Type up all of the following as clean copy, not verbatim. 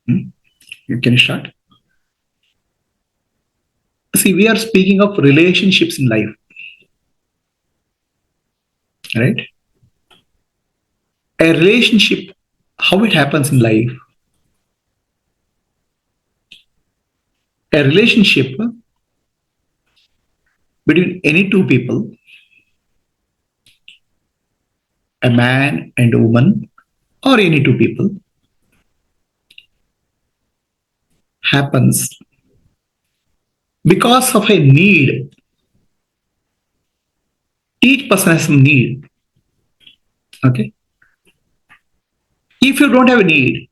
You can start. See, we are speaking of relationships in life, right? A relationship, how it happens in life. A relationship between any two people, a man and a woman, or any two people, happens because of a need. Each person has some need. Okay. If you don't have a need,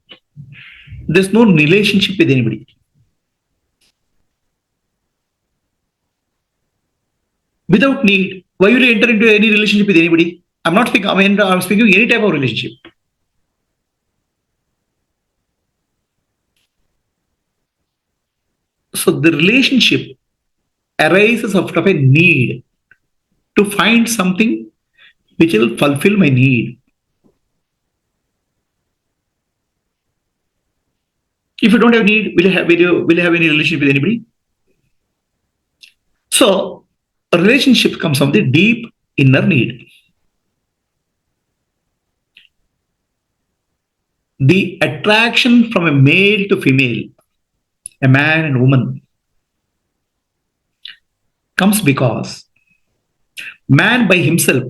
there's no relationship with anybody. Without need, why will you enter into any relationship with anybody? I'm not speaking, I'm speaking of any type of relationship. So the relationship arises out of a need to find something which will fulfill my need. If you don't have need, will you have any relationship with anybody? So a relationship comes from the deep inner need. The attraction from a male to female, a man and woman, comes because man by himself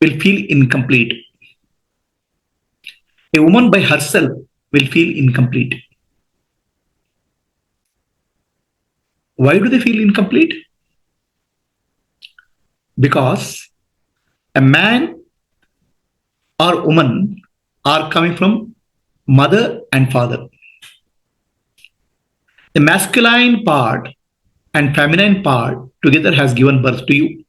will feel incomplete. A woman by herself will feel incomplete. Why do they feel incomplete? Because a man or woman are coming from mother and father. The masculine part and feminine part together has given birth to you.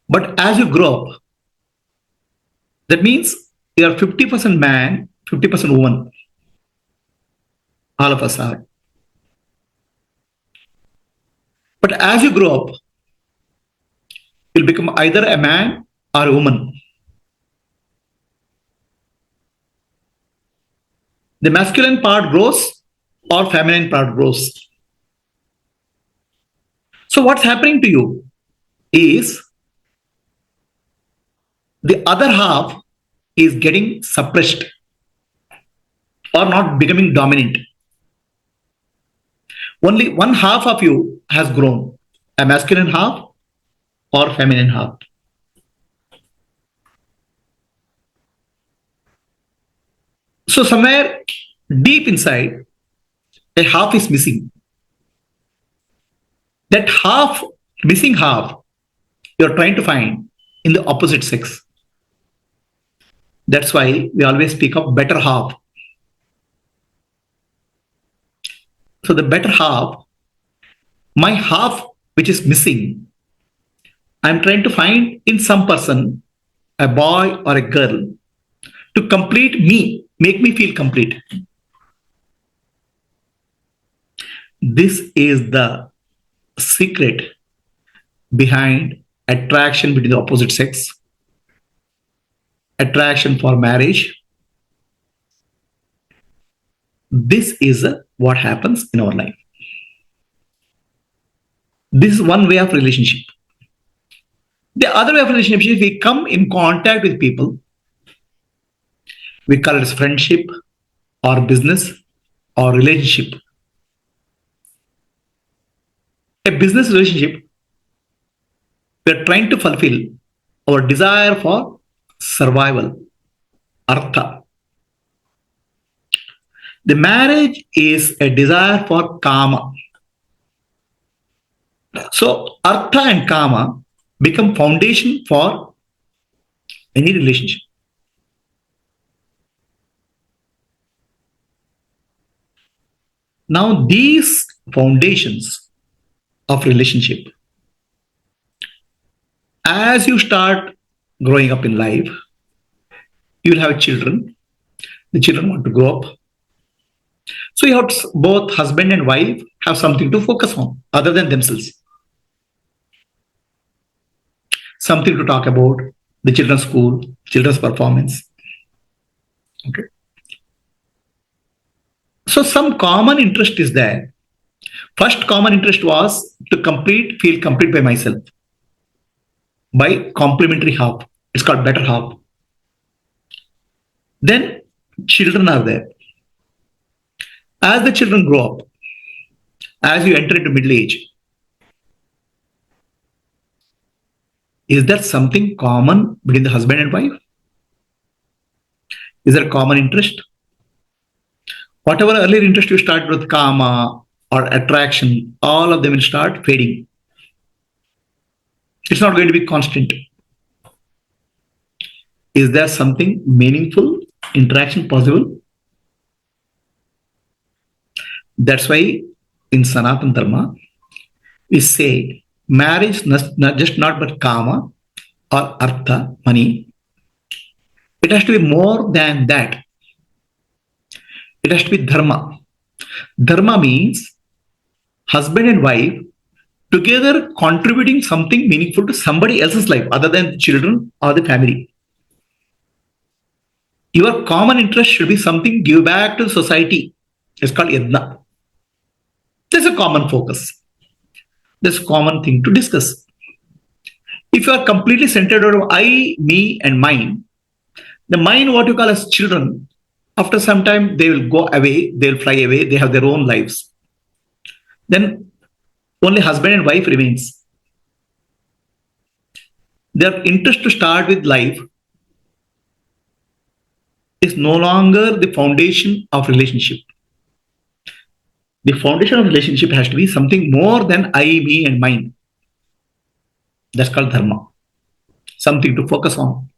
But as you grow up, that means you are 50% man, 50% woman. All of us are. But as you grow up, you'll become either a man or a woman. The masculine part grows or feminine part grows. So what's happening to you is the other half is getting suppressed or not becoming dominant. Only one half of you has grown, a masculine half or feminine half. So somewhere deep inside, a half is missing. That half, missing half, you're trying to find in the opposite sex. That's why we always speak of better half. So the better half, my half which is missing, I'm trying to find in some person, a boy or a girl, to complete me, make me feel complete. This is the secret behind attraction between the opposite sex, attraction for marriage. This is what happens in our life. This is one way of relationship. The other way of relationship is we come in contact with people. We call it as friendship or business or relationship. A business relationship, we are trying to fulfill our desire for survival, artha. The marriage is a desire for kama. So artha and kama become foundation for any relationship. Now these foundations of relationship, as you start growing up in life, you will have children. The children want to grow up. So you have both husband and wife have something to focus on other than themselves. Something to talk about, the children's school, children's performance. Okay. So some common interest is there. First common interest was to feel complete by myself, by complementary half. It's called better half. Then children are there. As the children grow up, as you enter into middle age, is there something common between the husband and wife? Is there a common interest? Whatever earlier interest you start with, karma or attraction, all of them will start fading. It's not going to be constant. Is there something meaningful interaction possible? That's why in Sanatana Dharma, we say marriage just not but karma or artha, money. It has to be more than that. It has to be dharma. Dharma means husband and wife together contributing something meaningful to somebody else's life other than the children or the family. Your common interest should be something give back to society. It's called yajna. There's a common focus. There's a common thing to discuss. If you are completely centered on I, me, and mine, the mind, what you call as children, after some time they will go away, they'll fly away, they have their own lives. Then only husband and wife remains. Their interest to start with life is no longer the foundation of relationship. The foundation of relationship has to be something more than I, me, and mine. That's called dharma. Something to focus on.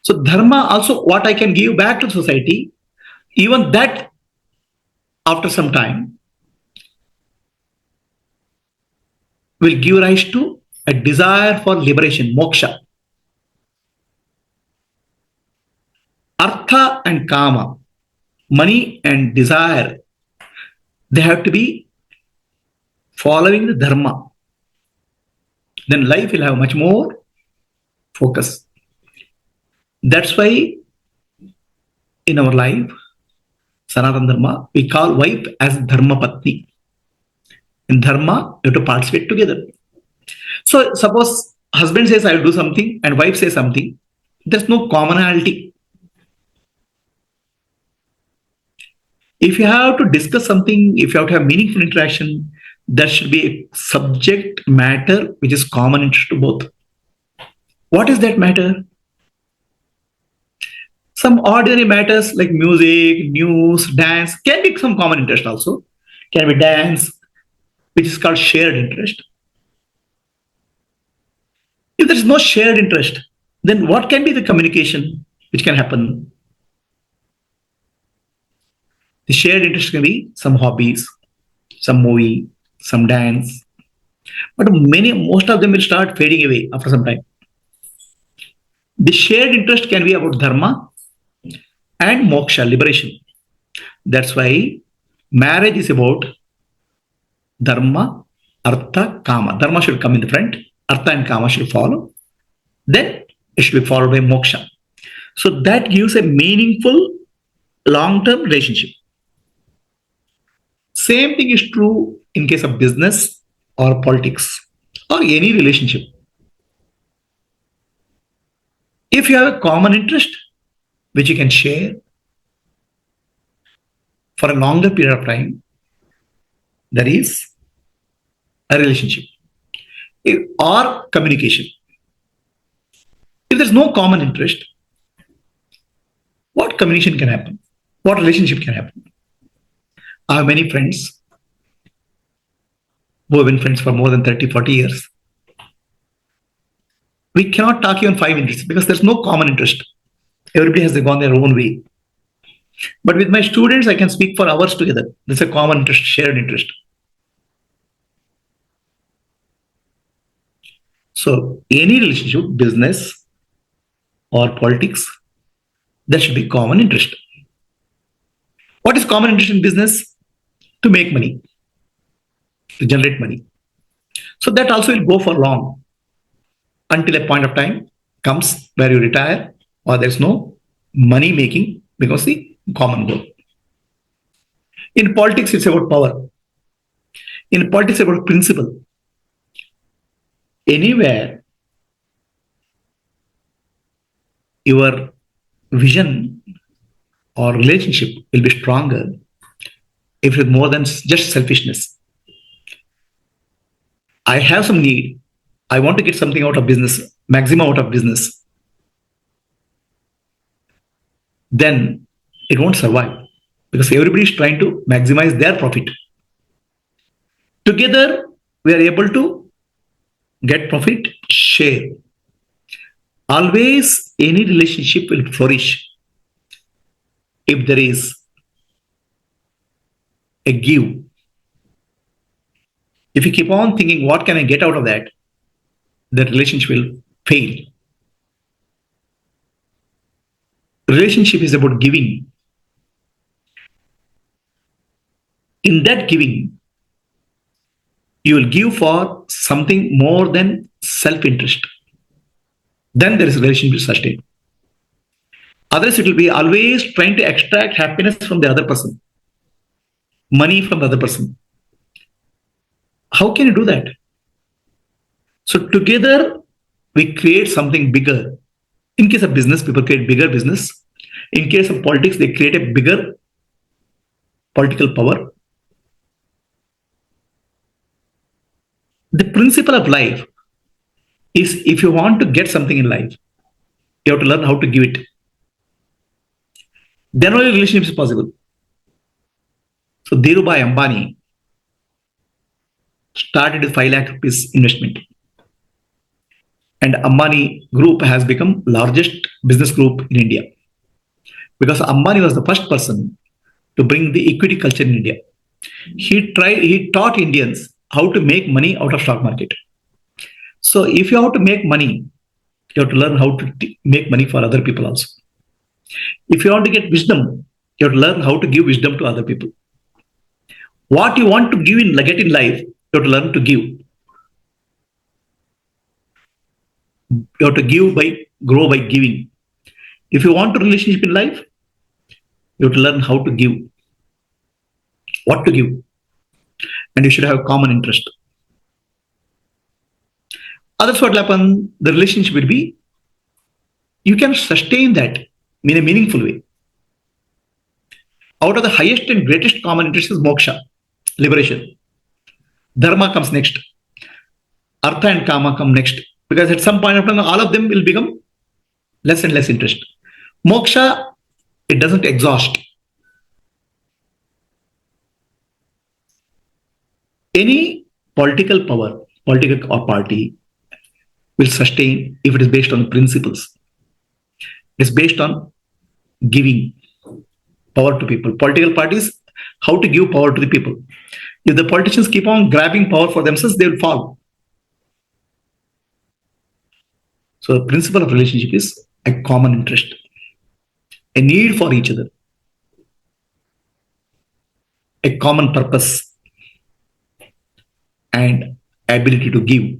So dharma also, what I can give back to society, even that after some time will give rise to a desire for liberation, moksha. Artha and kama, money and desire, they have to be following the dharma. Then life will have much more focus. That's why in our life, Sanatana Dharma, we call wife as Dharma Patni. In Dharma, you have to participate together. So suppose husband says, I will do something, and wife says something. There's no commonality. If you have to discuss something, if you have to have meaningful interaction, there should be a subject matter which is common interest to both. What is that matter? Some ordinary matters like music, news, dance can be some common interest also. Can be dance, which is called shared interest. If there is no shared interest, then what can be the communication which can happen? The shared interest can be some hobbies, some movie, some dance. But most of them will start fading away after some time. The shared interest can be about dharma and moksha, liberation. That's why marriage is about dharma, artha, kama. Dharma should come in the front, artha and kama should follow. Then it should be followed by moksha. So that gives a meaningful long-term relationship. Same thing is true in case of business or politics or any relationship. If you have a common interest, which you can share for a longer period of time, there is a relationship or communication. If there's no common interest, what communication can happen? What relationship can happen? I have many friends who have been friends for more than 30, 40 years. We cannot talk even 5 minutes because there's no common interest. Everybody has gone their own way. But with my students, I can speak for hours together. There's a common interest, shared interest. So any relationship, business or politics, there should be common interest. What is common interest in business? To make money, to generate money. So that also will go for long until a point of time comes where you retire or there's no money making because the common goal. In politics, it's about power. In politics, it's about principle. Anywhere your vision or relationship will be stronger if it's more than just selfishness. I have some need. I want to get something out of business, maximum out of business. Then it won't survive because everybody is trying to maximize their profit. Together, we are able to get profit, share. Always, any relationship will flourish if there is a give. If you keep on thinking, what can I get out of that? That relationship will fail. Relationship is about giving. In that giving, you will give for something more than self-interest. Then there is a relationship sustained. Otherwise, it will be always trying to extract happiness from the other person, money from the other person. How can you do that? So together, we create something bigger. In case of business, people create bigger business. In case of politics, they create a bigger political power. The principle of life is if you want to get something in life, you have to learn how to give it. Then only relationship is possible. So Dhirubhai Ambani started with 5 lakh rupees investment. And Ambani Group has become largest business group in India. Because Ambani was the first person to bring the equity culture in India. He taught Indians how to make money out of stock market. So if you have to make money, you have to learn how to make money for other people also. If you want to get wisdom, you have to learn how to give wisdom to other people. What you want to get in life, you have to learn to give. You have to grow by giving. If you want a relationship in life, you have to learn how to give, what to give, and you should have common interest. Others, what will happen? The relationship will be, you can sustain that in a meaningful way. Out of the highest and greatest common interest is moksha, liberation. Dharma comes next. Artha and kama come next. Because at some point of time, all of them will become less and less interest. Moksha, it doesn't exhaust. Any political power, political or party, will sustain if it is based on principles. It's based on giving power to people. Political parties, how to give power to the people. If the politicians keep on grabbing power for themselves, they will fall. So the principle of relationship is a common interest, a need for each other, a common purpose, and ability to give.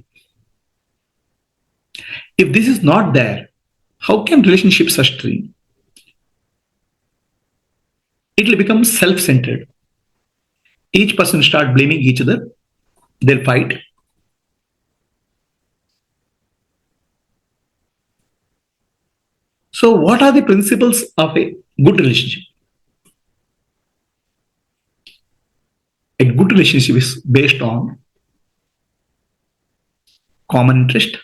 If this is not there, how can relationships sustain? It will become self-centered. Each person will start blaming each other. They'll fight. So what are the principles of a good relationship? A good relationship is based on common interest,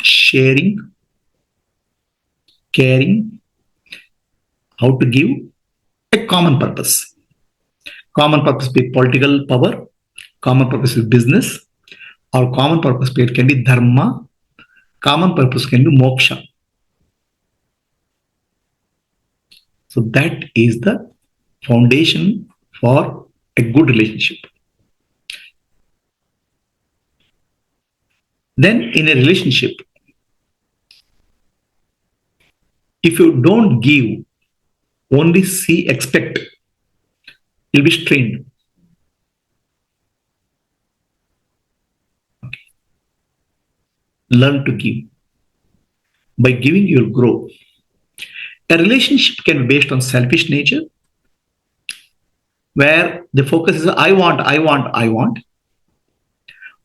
sharing, caring, how to give, a common purpose. Common purpose be political power, common purpose is business, or common purpose can be dharma, common purpose can be moksha. So that is the foundation for a good relationship. Then in a relationship, if you don't give, only see, expect, you'll be strained. Okay. Learn to give. By giving, you'll grow. A relationship can be based on selfish nature where the focus is I want, I want, I want,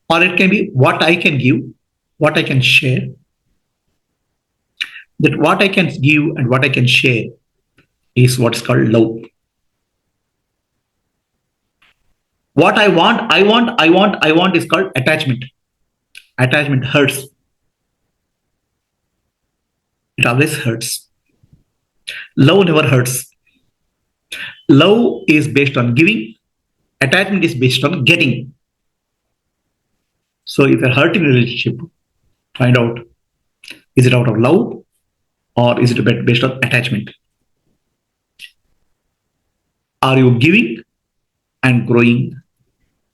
or it can be what I can give, what I can share. That what I can give and what I can share is what's called love. What I want, I want, I want, I want is called attachment. Attachment hurts. It always hurts. Love never hurts. Love is based on giving. Attachment is based on getting. So if you're hurting a relationship, find out, is it out of love or is it based on attachment? Are you giving and growing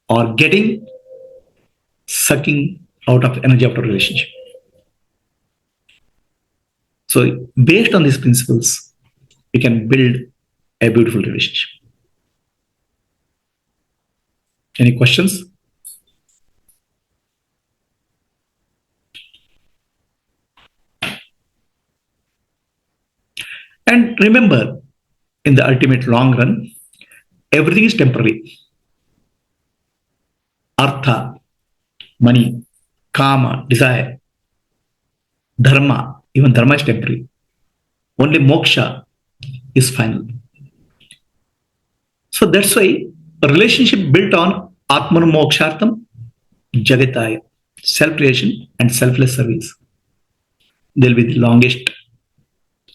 or getting, sucking out of energy of the relationship? So based on these principles, we can build a beautiful relationship. Any questions? And remember, in the ultimate long run, everything is temporary. Artha, money, kama, desire, dharma, even dharma is temporary. Only moksha is final. So that's why a relationship built on Atma Mokshartham, Jagataya, self-creation and selfless service. They'll be the longest,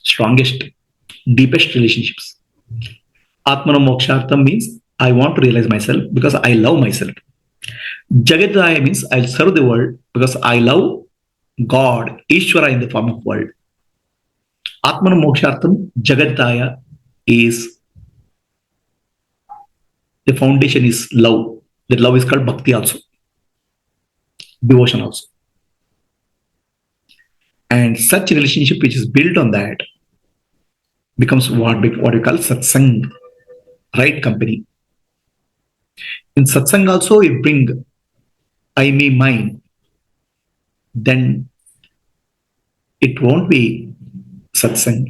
strongest, deepest relationships. Atma Mokshartham means I want to realize myself because I love myself. Jagataya means I'll serve the world because I love God, Ishvara in the form of world. Atma Mokshartham, Jagataya is the foundation is love. That love is called bhakti also, devotion also. And such a relationship which is built on that becomes what we call satsang, right company. In satsang also, we bring I, me, mine. Then it won't be satsang.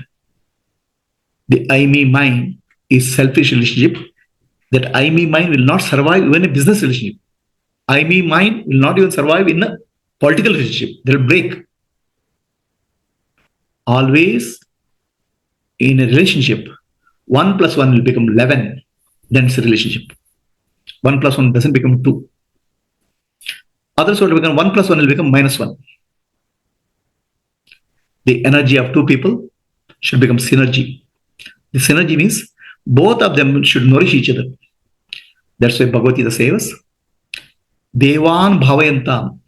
The I, me, mine is selfish relationship. That I, me, mine will not survive even a business relationship. I, me, mine will not even survive in a political relationship. They'll break. Always in a relationship, 1 plus 1 will become 11. Then it's a relationship. 1 plus 1 doesn't become 2. Others will become 1 plus 1 will become minus 1. The energy of two people should become synergy. The synergy means both of them should nourish each other. That's why Bhagavad Gita says, Devan Bhavayantam.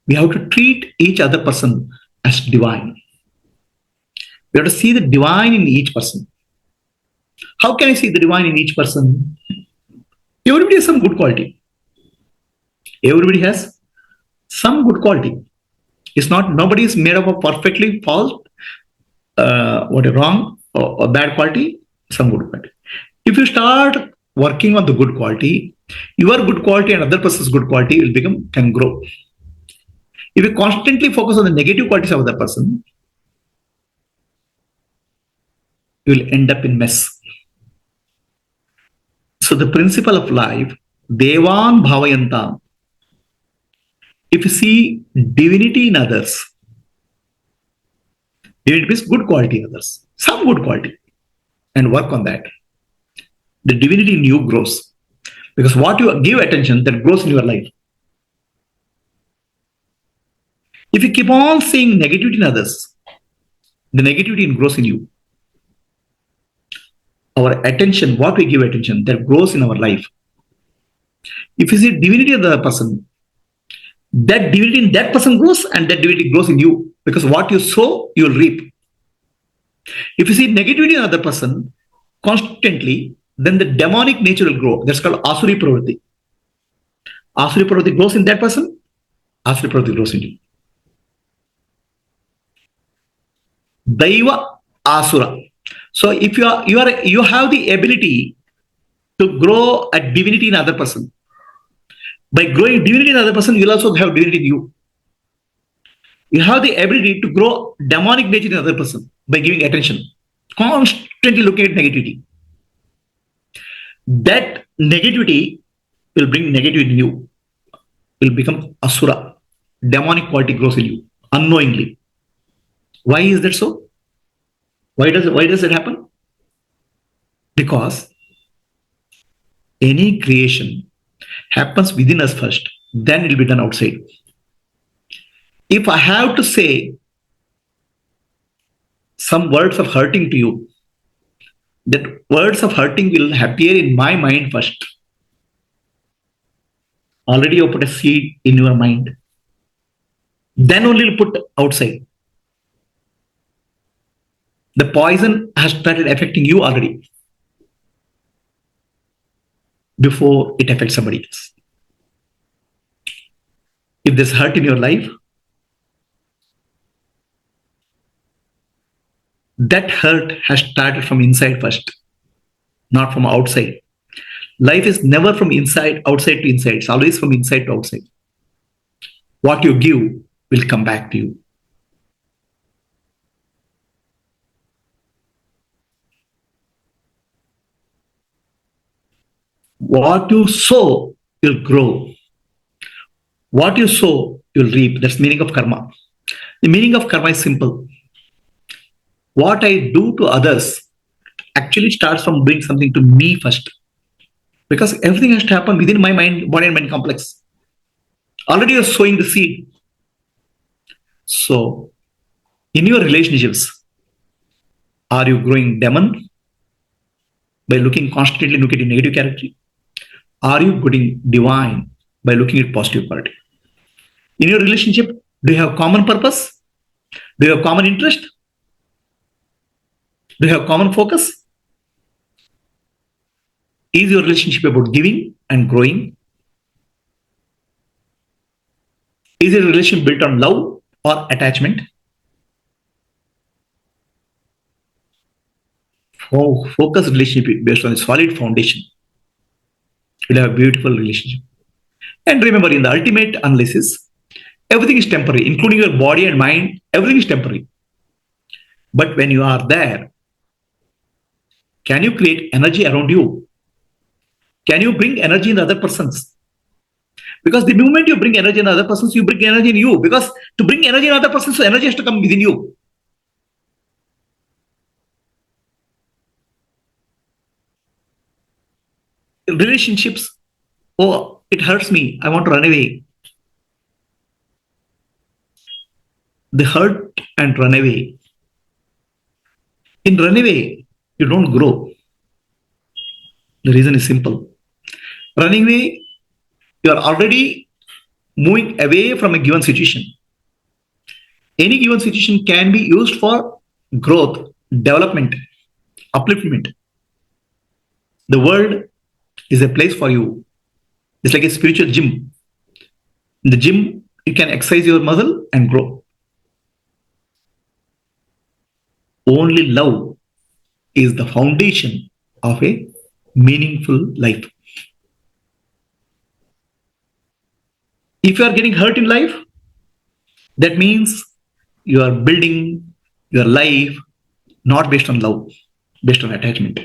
We have to treat each other person as divine. We have to see the divine in each person. How can I see the divine in each person? Everybody has some good quality. Everybody has some good quality. It's not, nobody is made up of perfectly false, wrong or bad quality, some good quality. If you start working on the good quality, your good quality and other person's good quality can grow. If you constantly focus on the negative qualities of the person, you will end up in mess. So the principle of life, Devan Bhavayantam. If you see divinity in others, divinity means good quality in others, some good quality, and work on that. The divinity in you grows. Because what you give attention, that grows in your life. If you keep on seeing negativity in others, the negativity grows in you. Our attention, what we give attention, that grows in our life. If you see divinity of the other person, that divinity in that person grows and that divinity grows in you. Because what you sow, you will reap. If you see negativity in another person constantly, then the demonic nature will grow. That's called Asuri Pravritti. Asuri Pravritti grows in that person, Asuri Pravritti grows in you. Daiva Asura. So if you have the ability to grow a divinity in another person. By growing divinity in another person, you'll also have divinity in you. You have the ability to grow demonic nature in another person by giving attention, constantly looking at negativity. That negativity will bring negative in you, will become asura. Demonic quality grows in you unknowingly. Why is that so? Why does it happen? Because any creation happens within us first, then it will be done outside. If I have to say some words of hurting to you, that words of hurting will appear in my mind first. Already you put a seed in your mind. Then only you put outside. The poison has started affecting you already before it affects somebody else. If there's hurt in your life, that hurt has started from inside first, not from outside. Life is never from outside to inside. It's always from inside to outside. What you give will come back to you. What you sow, you'll grow. What you sow, you'll reap. That's the meaning of karma. The meaning of karma is simple. What I do to others actually starts from doing something to me first. Because everything has to happen within my mind, body and mind complex. Already you're sowing the seed. So, in your relationships, are you growing demon by constantly looking at negative character? Are you getting divine by looking at positive quality? In your relationship, do you have common purpose? Do you have common interest? Do you have common focus? Is your relationship about giving and growing? Is your relationship built on love or attachment? Focus relationship based on a solid foundation. You'll have a beautiful relationship. And remember, in the ultimate analysis, everything is temporary, including your body and mind. Everything is temporary. But when you are there, can you create energy around you? Can you bring energy in the other persons? Because the moment you bring energy in other persons, you bring energy in you. Because to bring energy in other persons, so energy has to come within you. Relationships, oh, it hurts me, I want to run away. They hurt and run away. In run away, you don't grow. The reason is simple. Running away, you are already moving away from a given situation. Any given situation can be used for growth, development, upliftment. The world is a place for you. It's like a spiritual gym. In the gym, you can exercise your muscle and grow. Only love is the foundation of a meaningful life. If you are getting hurt in life, that means you are building your life not based on love, based on attachment.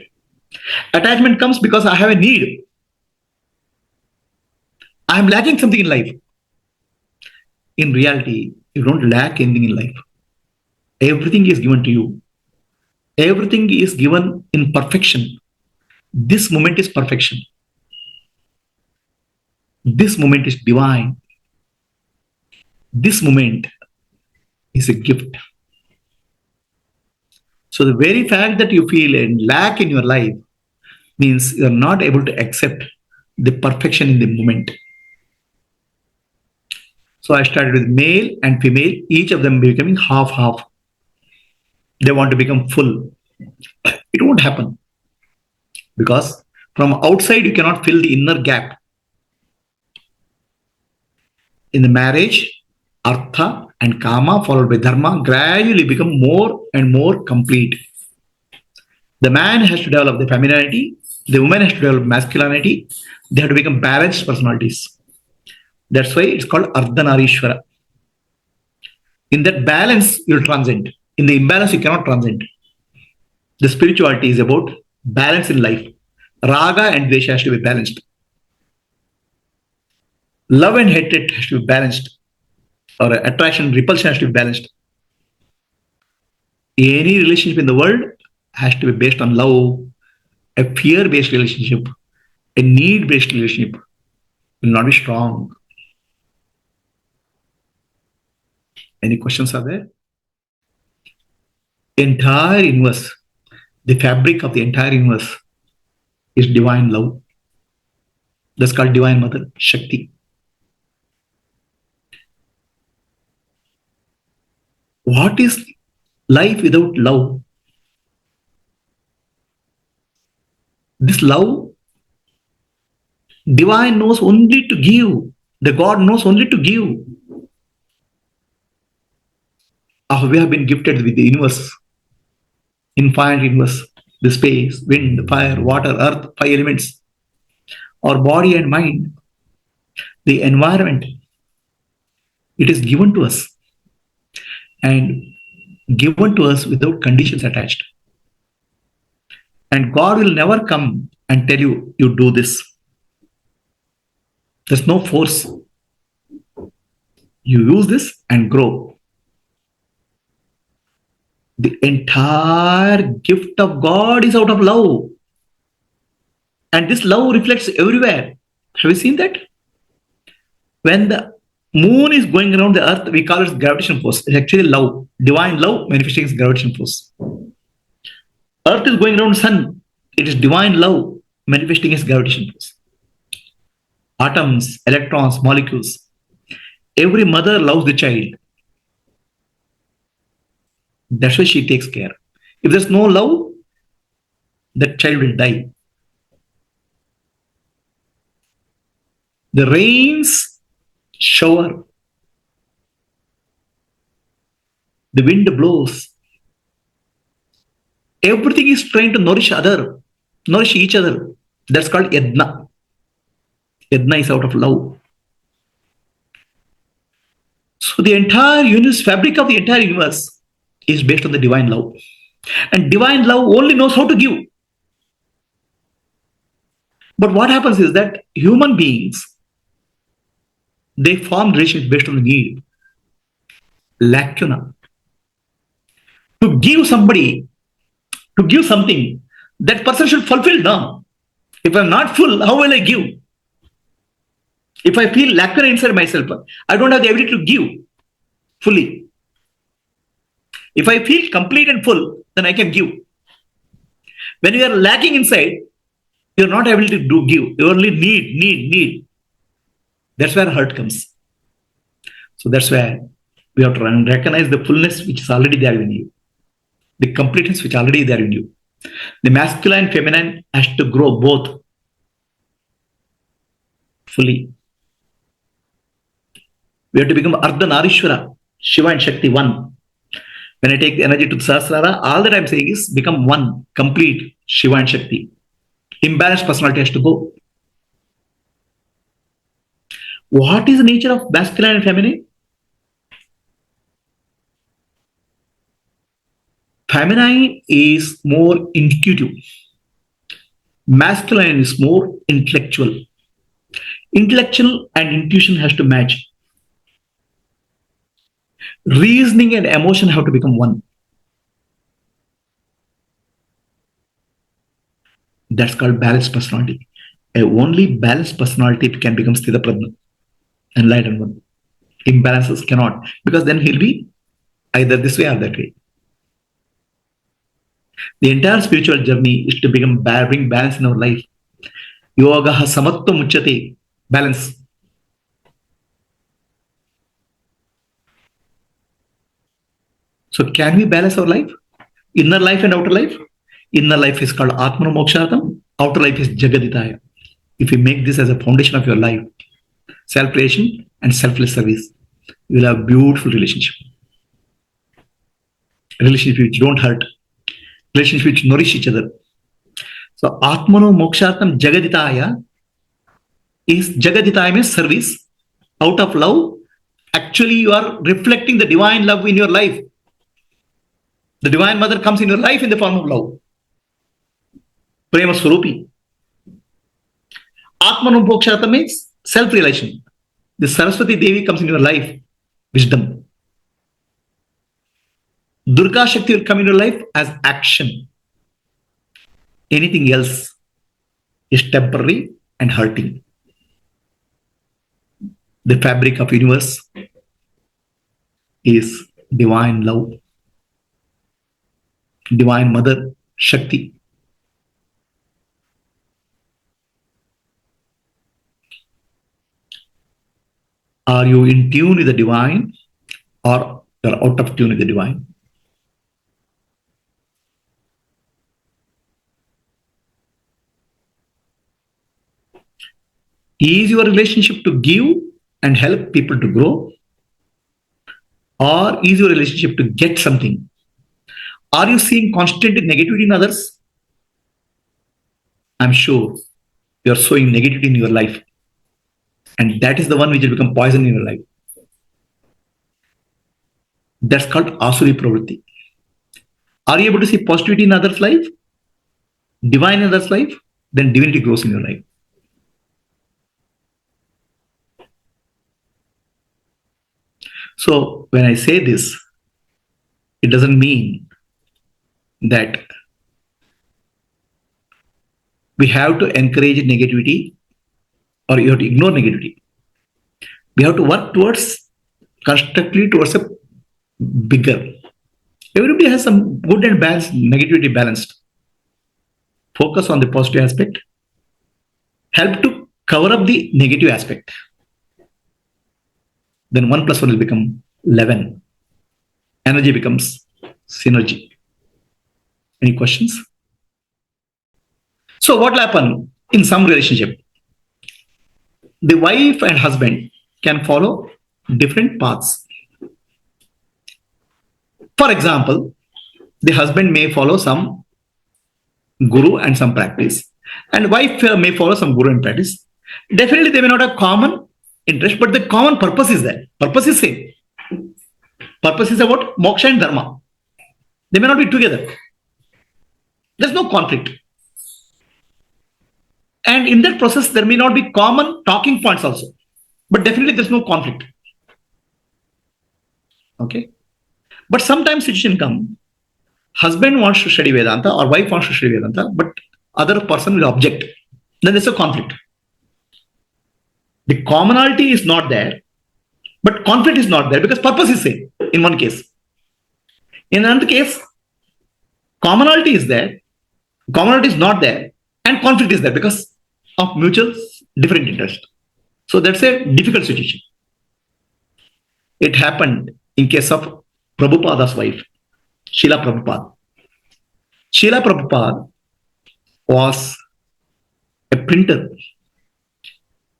Attachment comes because I have a need. I am lacking something in life. In reality, you don't lack anything in life. Everything is given to you. Everything is given in perfection. This moment is perfection. This moment is divine. This moment is a gift. So the very fact that you feel a lack in your life means you are not able to accept the perfection in the moment. So I started with male and female, each of them becoming half-half. They want to become full. It won't happen. Because from outside, you cannot fill the inner gap. In the marriage, artha and kama followed by dharma gradually become more and more complete. The man has to develop the femininity, the woman has to develop masculinity, they have to become balanced personalities. That's why it's called Ardhanarishwara. In that balance, you'll transcend. In the imbalance, you cannot transcend. The spirituality is about balance in life. Raga and Dvesha has to be balanced. Love and hatred has to be balanced. Or attraction, repulsion has to be balanced. Any relationship in the world has to be based on love. A fear-based relationship, a need-based relationship will not be strong. Any questions are there? Entire universe, the fabric of the entire universe is divine love. That's called Divine Mother, Shakti. What is life without love? This love, divine knows only to give. The God knows only to give. We have been gifted with the universe, infinite universe, the space, wind, fire, water, earth, five elements, our body and mind, the environment. It is given to us and given to us without conditions attached. And God will never come and tell you, you do this. There's no force. You use this and grow. The entire gift of God is out of love. And this love reflects everywhere. Have you seen that? When the moon is going around the earth, we call it gravitational force. It's actually love. Divine love manifesting its gravitational force. Earth is going around the sun. It is divine love manifesting its gravitational force. Atoms, electrons, molecules. Every mother loves the child. That's why she takes care. If there's no love, that child will die. The rains shower. The wind blows. Everything is trying to nourish each other. That's called Yadna. Yadna is out of love. So the entire universe, fabric of the entire universe is based on the divine love. And divine love only knows how to give. But what happens is that human beings, they form relationships based on the need. Lacuna. To give somebody, to give something, that person should fulfill now. If I'm not full, how will I give? If I feel lacuna inside myself, I don't have the ability to give fully. If I feel complete and full, then I can give. When you are lacking inside, you're not able to give. You only need. That's where hurt comes. So that's where we have to recognize the fullness which is already there in you. The completeness which is already there in you. The masculine and feminine has to grow both fully. We have to become Ardha Narishwara, Shiva and Shakti, one. When I take the energy to the Sahasrara, all that I'm saying is become one, complete, Shiva and Shakti. Imbalanced personality has to go. What is the nature of masculine and feminine? Feminine is more intuitive. Masculine is more intellectual. Intellectual and intuition has to match. Reasoning and emotion have to become one. That's called balanced personality. A only balanced personality can become Sthita Prajna, enlightened one. Imbalances cannot, because then he'll be either this way or that way. The entire spiritual journey is to bring balance in our life. Yoga samatva muchyate, balance. So can we balance our life? Inner life and outer life? Inner life is called Atma Mokshatam, outer life is Jagaditaya. If you make this as a foundation of your life, self-creation and selfless service, you will have a beautiful relationship. Relationship which don't hurt, relationship which nourish each other. So Atmano Mokshatam Jagaditaya means service. Out of love, actually you are reflecting the divine love in your life. The Divine Mother comes in your life in the form of love. Prema Swarupi. Atmanubhokshata means self-realization. The Saraswati Devi comes in your life, wisdom. Durga Shakti will come in your life as action. Anything else is temporary and hurting. The fabric of universe is divine love, divine mother, Shakti. Are you in tune with the divine or you're out of tune with the divine? Is your relationship to give and help people to grow? Or is your relationship to get something? Are you seeing constant negativity in others? I'm sure you're sowing negativity in your life. And that is the one which will become poison in your life. That's called Asuri Pravritti. Are you able to see positivity in others' life? Divine in others' life? Then divinity grows in your life. So when I say this, it doesn't mean that we have to encourage negativity or you have to ignore negativity. We have to work towards constructively towards a bigger. Everybody has some good and bad, negativity balanced. Focus on the positive aspect. Help to cover up the negative aspect. Then 1 plus 1 will become 11. Energy becomes synergy. Any questions? So what will happen in some relationship? The wife and husband can follow different paths. For example, the husband may follow some guru and some practice, and wife may follow some guru and practice. Definitely they may not have common interest, but the common purpose is there. Purpose is same. Purpose is about moksha and dharma. They may not be together. There's no conflict. And in that process, there may not be common talking points also. But definitely there's no conflict. Okay? But sometimes situation comes, husband wants to study Vedanta or wife wants to study Vedanta, but other person will object. Then there's a conflict. The commonality is not there, but conflict is not there because purpose is same in one case. In another case, commonality is there, commonality is not there, and conflict is there because of mutual different interest. So that's a difficult situation. It happened in case of Prabhupada's wife, Srila Prabhupada. Srila Prabhupada was a printer.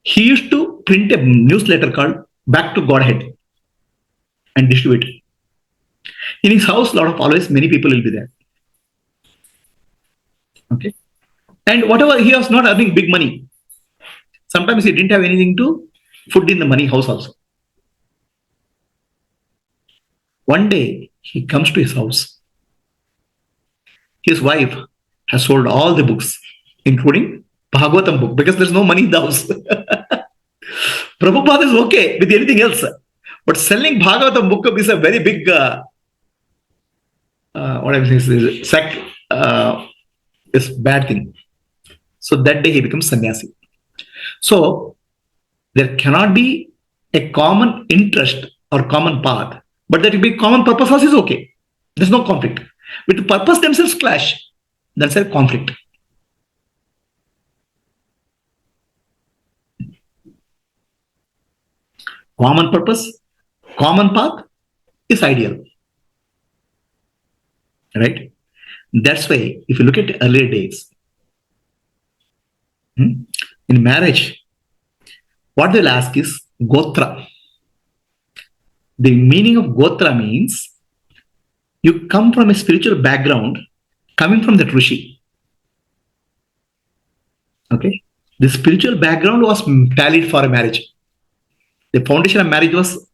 He used to print a newsletter called Back to Godhead and distribute it. In his house, always many people will be there. Okay. And whatever, he was not earning big money. Sometimes he didn't have anything to put in the money house also. One day, he comes to his house. His wife has sold all the books, including Bhagavatam book, because there's no money in the house. Prabhupada is okay with anything else. But selling Bhagavatam book is a very big, is bad thing. So that day he becomes sannyasi. So there cannot be a common interest or common path, but that will be common purpose also is okay. There's no conflict. With the purpose themselves clash, that's a conflict. Common purpose, common path is ideal. Right? That's why if you look at earlier days, in marriage, what they'll ask is Gotra. The meaning of Gotra means you come from a spiritual background coming from the Rishi. Okay? The spiritual background was valid for a marriage. The foundation of marriage was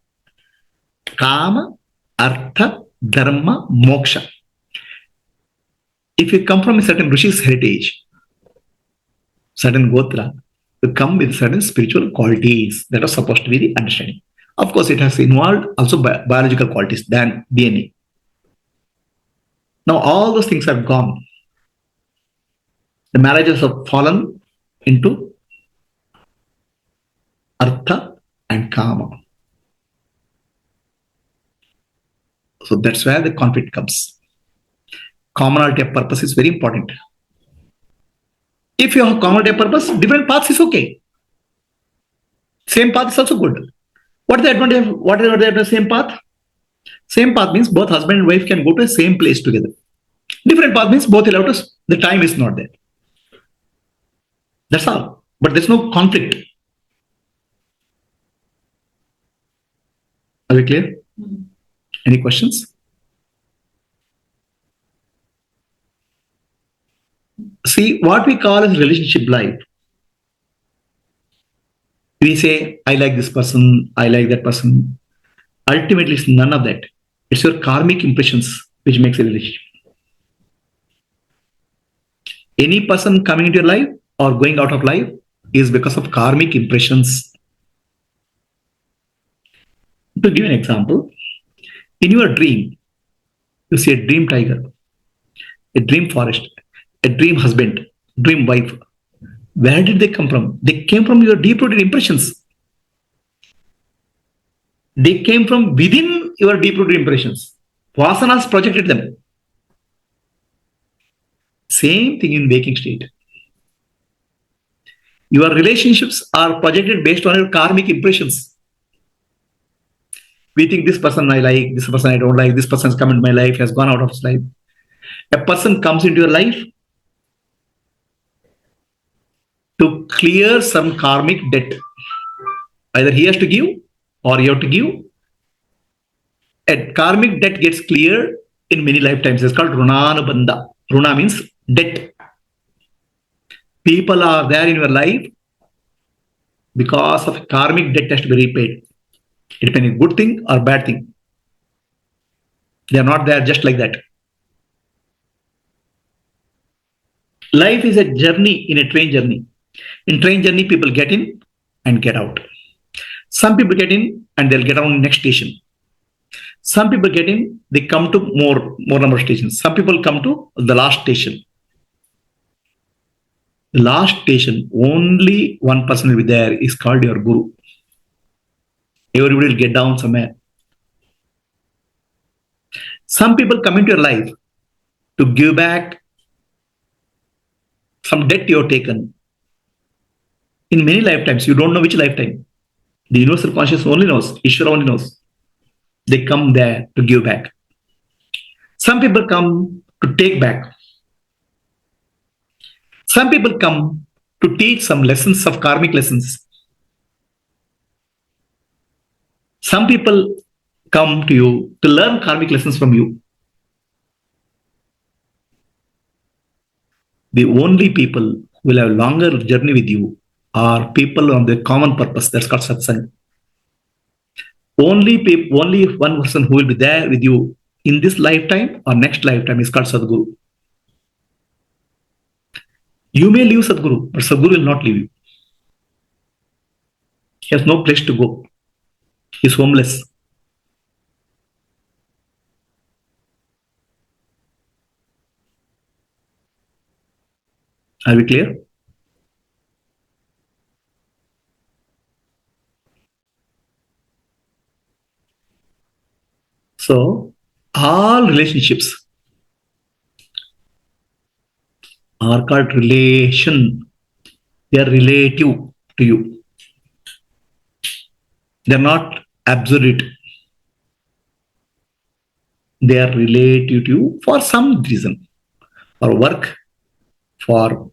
Kama, Artha, Dharma, Moksha. If you come from a certain Rishi's heritage, certain Gotra, to come with certain spiritual qualities that are supposed to be the understanding. Of course, it has involved also biological qualities than DNA. Now, all those things are gone. The marriages have fallen into artha and kama. So that's where the conflict comes. Commonality of purpose is very important. If you have commonality of purpose, different paths is okay. Same path is also good. What is the advantage of the same path? Same path means both husband and wife can go to the same place together. Different path means both will have to, the time is not there. That's all. But there's no conflict. Are we clear? Any questions? See, what we call as relationship life, we say, I like this person, I like that person. Ultimately, it's none of that. It's your karmic impressions which makes a relationship. Any person coming into your life or going out of life is because of karmic impressions. To give an example, in your dream, you see a dream tiger, a dream forest, a dream husband, dream wife. Where did they come from? They came from your deep-rooted impressions. They came from within your deep-rooted impressions. Vasanas projected them. Same thing in waking state. Your relationships are projected based on your karmic impressions. We think this person I like, this person I don't like, this person has come into my life, has gone out of his life. A person comes into your life to clear some karmic debt. Either he has to give or you have to give. A karmic debt gets cleared in many lifetimes. It's called runanubandha. Runa means debt. People are there in your life because of karmic debt has to be repaid. It may be a good thing or bad thing. They are not there just like that. Life is a journey in a train journey. In train journey, people get in and get out. Some people get in and they'll get on next station. Some people get in, they come to more number of stations. Some people come to the last station. The last station, only one person will be there, is called your guru. Everybody will get down somewhere. Some people come into your life to give back some debt you have taken. In many lifetimes, you don't know which lifetime. The universal consciousness only knows, Ishvara only knows. They come there to give back. Some people come to take back. Some people come to teach some lessons of karmic lessons. Some people come to you to learn karmic lessons from you. The only people who will have a longer journey with you are people on the common purpose. That's called satsang. Only one person who will be there with you in this lifetime or next lifetime is called Sadguru. You may leave Sadguru, but Sadguru will not leave you. He has no place to go. He is homeless. Are we clear? So, all relationships are called relation. They are relative to you. They are not absolute. They are relative to you for some reason. For work, for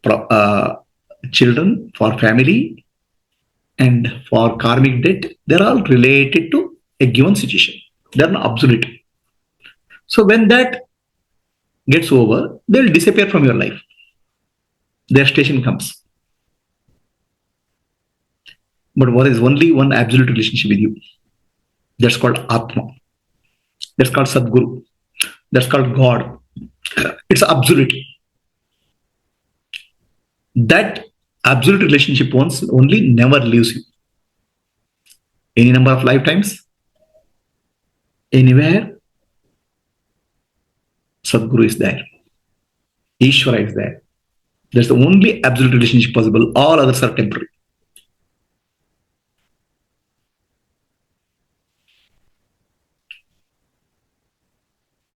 children, for family, and for karmic debt. They are all related to a given situation. They are not absolute. So when that gets over, they will disappear from your life. Their station comes. But what is only one absolute relationship with you? That's called Atma. That's called Sadguru. That's called God. It's absolute. That absolute relationship only never leaves you. Any number of lifetimes, anywhere, Sadguru is there. Ishvara is there. That's the only absolute relationship possible. All others are temporary.